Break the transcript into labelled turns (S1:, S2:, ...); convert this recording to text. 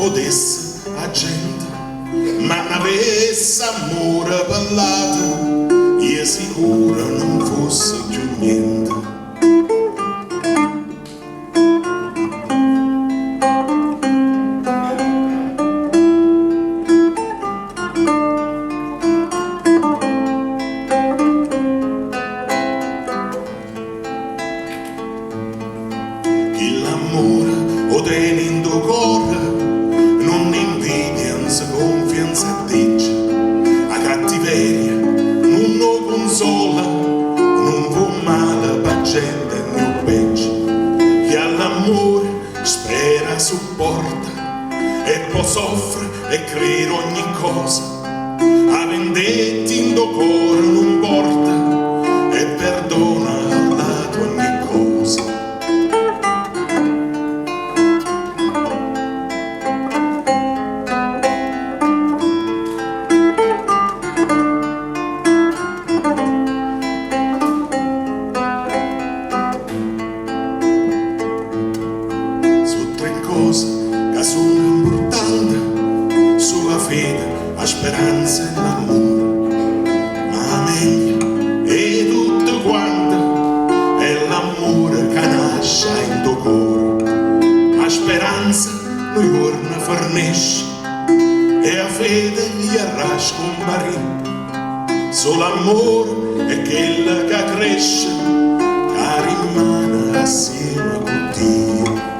S1: potesse a gente, ma n'avesse amore parlato, io sicuro non fosse più niente. L'amore o tenendo cuore non invidia, non si confianza e dice a cattiveria non lo consola, non può male per gente né peggio, che all'amore spera, supporta e poi soffre e crede ogni cosa, a vendetti in do cuore non porta e perdona al lato ogni cosa. Che sono importanti sulla fede, la speranza e l'amore, ma meglio è tutto quanto è l'amore che nasce in tuo cuore. La speranza noi giorni fornisce e la fede gli arra scomparì, solo amore è quella che cresce, che rimane assieme con Dio.